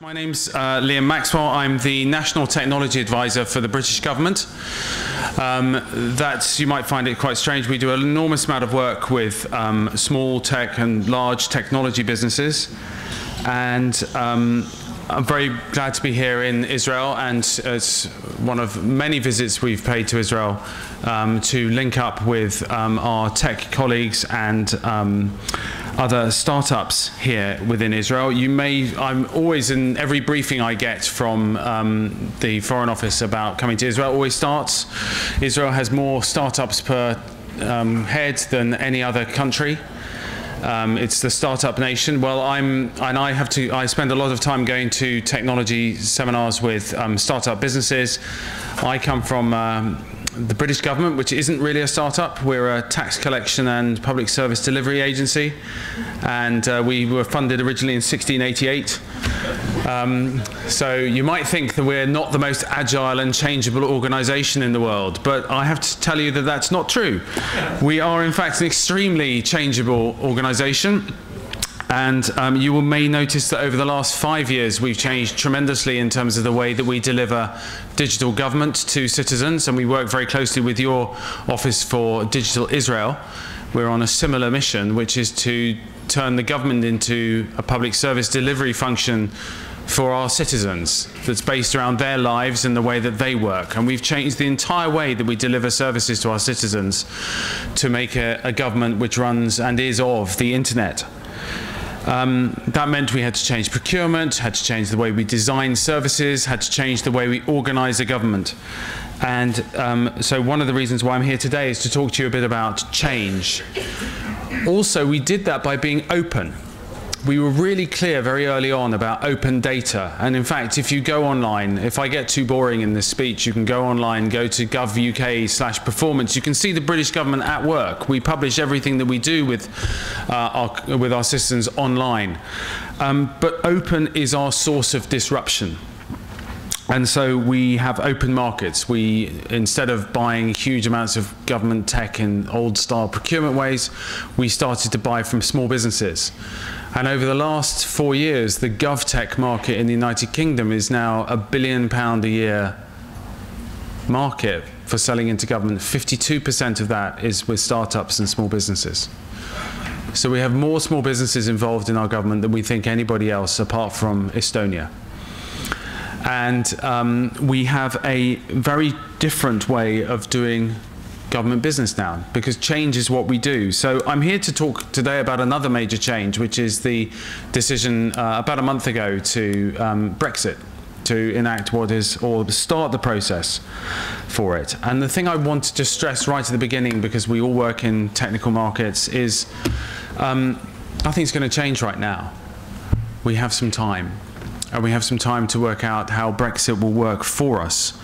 My name's Liam Maxwell. I'm the National Technology Advisor for the British government. You might find it quite strange. We do an enormous amount of work with small tech and large technology businesses. And I'm very glad to be here in Israel, and it's one of many visits we've paid to Israel to link up with our tech colleagues and other startups here within Israel. I'm always, in every briefing I get from the Foreign Office about coming to Israel, always starts, Israel has more startups per head than any other country. It's the startup nation. Well, I spend a lot of time going to technology seminars with startup businesses. I come from the British government, which isn't really a startup. We're a tax collection and public service delivery agency, and we were funded originally in 1688. So you might think that we're not the most agile and changeable organization in the world, but I have to tell you that that's not true. We are in fact an extremely changeable organization. And you may notice that over the last 5 years we've changed tremendously in terms of the way that we deliver digital government to citizens, and we work very closely with your Office for Digital Israel. We're on a similar mission, which is to turn the government into a public service delivery function for our citizens that's based around their lives and the way that they work. And we've changed the entire way that we deliver services to our citizens to make a government which runs and is of the internet. That meant we had to change procurement, had to change the way we design services, had to change the way we organize a government. And so one of the reasons why I'm here today is to talk to you a bit about change. Also, we did that by being open. We were really clear very early on about open data. And in fact, if you go online, if I get too boring in this speech, you can go online, go to gov.uk/performance. You can see the British government at work. We publish everything that we do with our citizens online. But open is our source of disruption. And so we have open markets. Instead of buying huge amounts of government tech in old-style procurement ways, we started to buy from small businesses. And over the last 4 years, the GovTech market in the United Kingdom is now £1 billion a year market for selling into government. 52% of that is with startups and small businesses. So we have more small businesses involved in our government than we think anybody else apart from Estonia. And we have a very different way of doing government business now, because change is what we do. So I'm here to talk today about another major change, which is the decision about a month ago to Brexit, to enact or start the process for it. And the thing I want to just stress right at the beginning, because we all work in technical markets, is nothing's going to change right now. We have some time. And we have some time to work out how Brexit will work for us.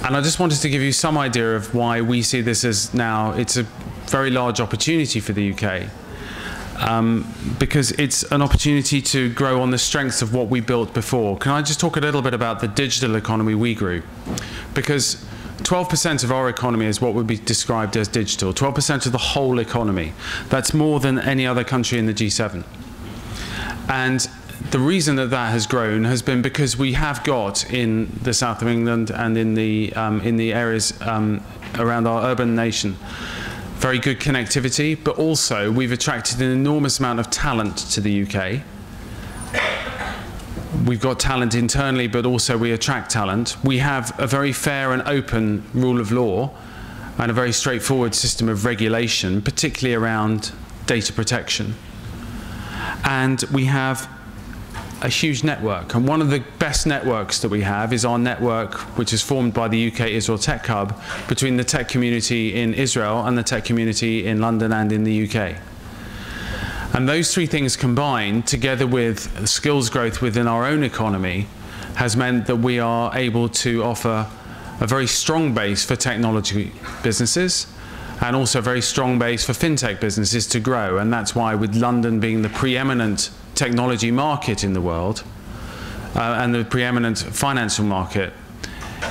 And I just wanted to give you some idea of why we see this as now, it's a very large opportunity for the UK. Because it's an opportunity to grow on the strengths of what we built before. Can I just talk a little bit about the digital economy we grew? Because 12% of our economy is what would be described as digital, 12% of the whole economy. That's more than any other country in the G7. And the reason that that has grown has been because we have got in the south of England and in the areas around our urban nation very good connectivity, but also we've attracted an enormous amount of talent to the UK. We've got talent internally, but also we attract talent. We have a very fair and open rule of law and a very straightforward system of regulation, particularly around data protection. And we have a huge network, and one of the best networks that we have is our network, which is formed by the UK Israel Tech Hub, between the tech community in Israel and the tech community in London and in the UK. And those three things combined, together with skills growth within our own economy, has meant that we are able to offer a very strong base for technology businesses, and also a very strong base for fintech businesses to grow. And that's why, with London being the preeminent technology market in the world and the preeminent financial market,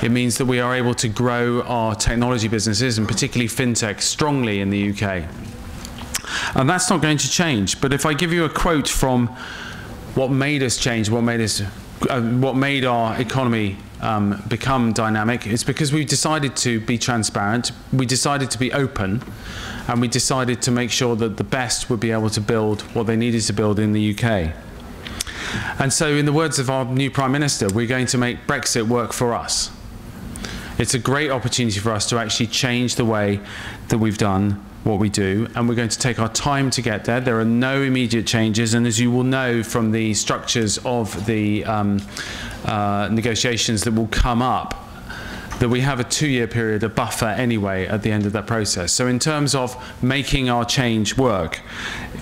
it means that we are able to grow our technology businesses, and particularly fintech, strongly in the UK. And that's not going to change. But if I give you a quote from what made us change, what made our economy become dynamic, is because we decided to be transparent, we decided to be open, and we decided to make sure that the best would be able to build what they needed to build in the UK. And so, in the words of our new Prime Minister, we're going to make Brexit work for us. It's a great opportunity for us to actually change the way that we've done what we do, and we're going to take our time to get there. There are no immediate changes, and as you will know from the structures of the negotiations that will come up, that we have a 2-year period, a buffer anyway, at the end of that process. So in terms of making our change work,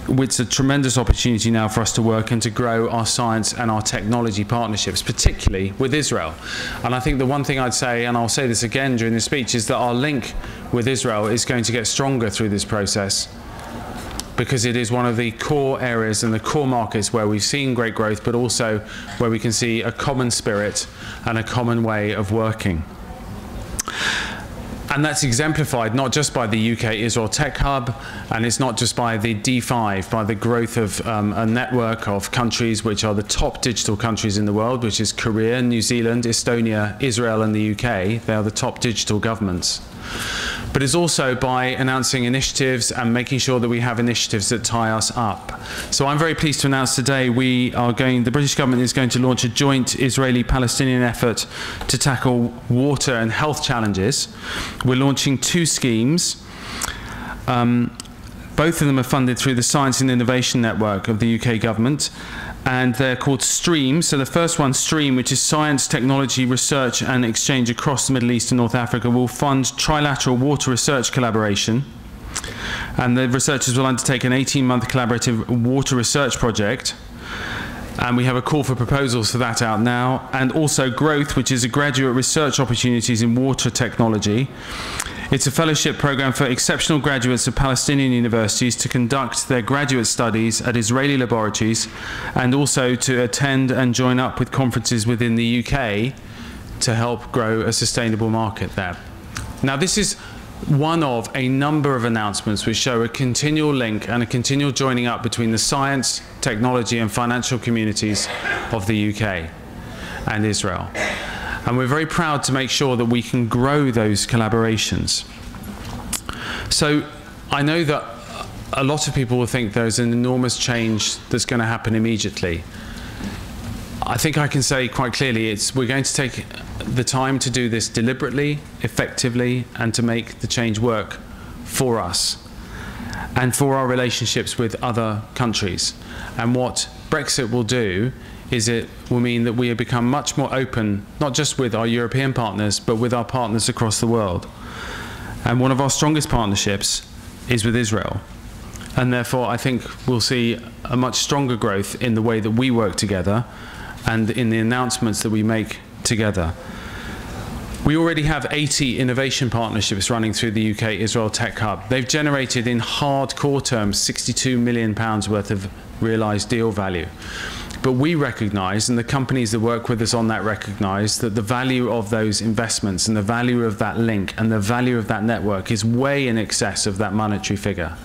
it's a tremendous opportunity now for us to work and to grow our science and our technology partnerships, particularly with Israel. And I think the one thing I'd say, and I'll say this again during this speech, is that our link with Israel is going to get stronger through this process, because it is one of the core areas and the core markets where we've seen great growth, but also where we can see a common spirit and a common way of working. And that's exemplified not just by the UK Israel Tech Hub, and it's not just by the D5, by the growth of a network of countries which are the top digital countries in the world, which is Korea, New Zealand, Estonia, Israel, and the UK. They are the top digital governments. But it's also by announcing initiatives and making sure that we have initiatives that tie us up. So I'm very pleased to announce today the British government is going to launch a joint Israeli-Palestinian effort to tackle water and health challenges. We're launching 2 schemes. Both of them are funded through the Science and Innovation Network of the UK government, and they're called STREAM. So the first one, STREAM, which is Science, Technology, Research and Exchange across the Middle East and North Africa, will fund trilateral water research collaboration. And the researchers will undertake an 18-month collaborative water research project. And we have a call for proposals for that out now. And also Growth, which is a graduate research opportunities in water technology. It's a fellowship program for exceptional graduates of Palestinian universities to conduct their graduate studies at Israeli laboratories, and also to attend and join up with conferences within the UK to help grow a sustainable market there. Now, this is one of a number of announcements which show a continual link and a continual joining up between the science, technology and financial communities of the UK and Israel. And we're very proud to make sure that we can grow those collaborations. So I know that a lot of people will think there's an enormous change that's going to happen immediately. I think I can say quite clearly we're going to take the time to do this deliberately, effectively, and to make the change work for us and for our relationships with other countries. And what Brexit will do is it will mean that we have become much more open, not just with our European partners, but with our partners across the world. And one of our strongest partnerships is with Israel. And therefore, I think we'll see a much stronger growth in the way that we work together and in the announcements that we make together. We already have 80 innovation partnerships running through the UK Israel Tech Hub. They've generated in hardcore terms £62 million worth of realised deal value. But we recognise, and the companies that work with us on that recognise, that the value of those investments and the value of that link and the value of that network is way in excess of that monetary figure.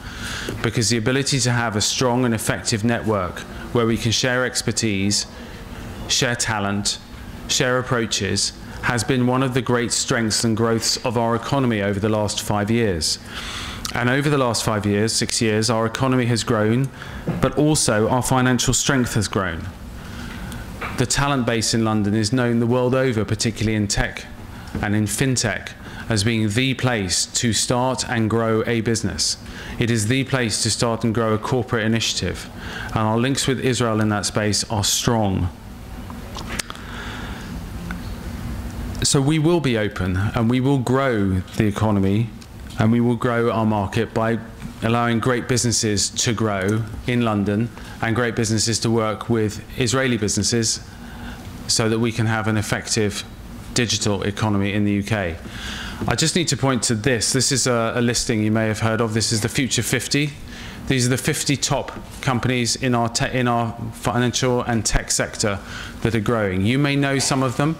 Because the ability to have a strong and effective network where we can share expertise, share talent, share approaches, has been one of the great strengths and growths of our economy over the last 5 years. And over the last 5 years, 6 years, our economy has grown, but also our financial strength has grown. The talent base in London is known the world over, particularly in tech and in fintech, as being the place to start and grow a business. It is the place to start and grow a corporate initiative. And our links with Israel in that space are strong. So we will be open and we will grow the economy and we will grow our market by allowing great businesses to grow in London and great businesses to work with Israeli businesses so that we can have an effective digital economy in the UK. I just need to point to this. This is a listing you may have heard of. This is the Future 50. These are the 50 top companies in our financial and tech sector that are growing. You may know some of them.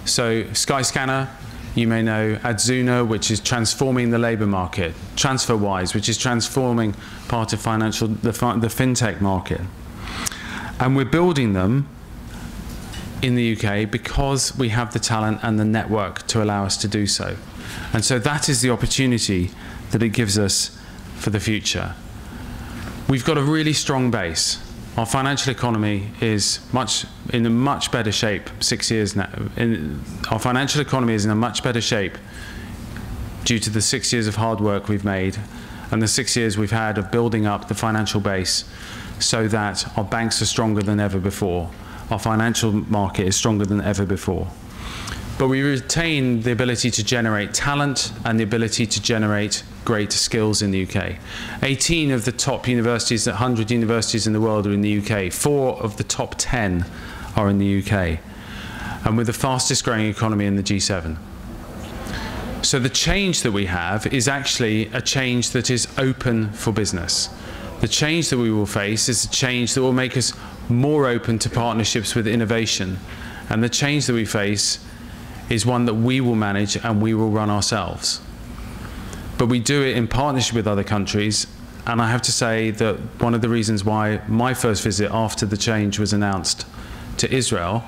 So Skyscanner, you may know Adzuna, which is transforming the labour market, TransferWise, which is transforming part of the fintech market. And we're building them in the UK because we have the talent and the network to allow us to do so. And so that is the opportunity that it gives us for the future. We've got a really strong base. Our financial economy is in a much better shape 6 years now. Our financial economy is in a much better shape due to the 6 years of hard work we've made and the 6 years we've had of building up the financial base so that our banks are stronger than ever before. Our financial market is stronger than ever before. But we retain the ability to generate talent and the ability to generate great skills in the UK. 18 of the top universities, 100 universities in the world are in the UK. 4 of the top 10 are in the UK. And we're the fastest growing economy in the G7. So the change that we have is actually a change that is open for business. The change that we will face is a change that will make us more open to partnerships with innovation. And the change that we face is one that we will manage and we will run ourselves. But we do it in partnership with other countries, and I have to say that one of the reasons why my first visit after the change was announced to Israel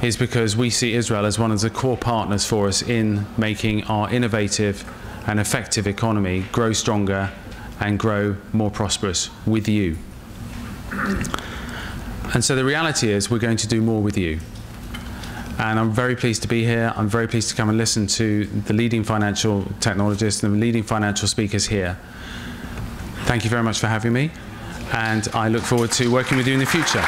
is because we see Israel as one of the core partners for us in making our innovative and effective economy grow stronger and grow more prosperous with you. And so the reality is we're going to do more with you. And I'm very pleased to be here. I'm very pleased to come and listen to the leading financial technologists and the leading financial speakers here. Thank you very much for having me, and I look forward to working with you in the future.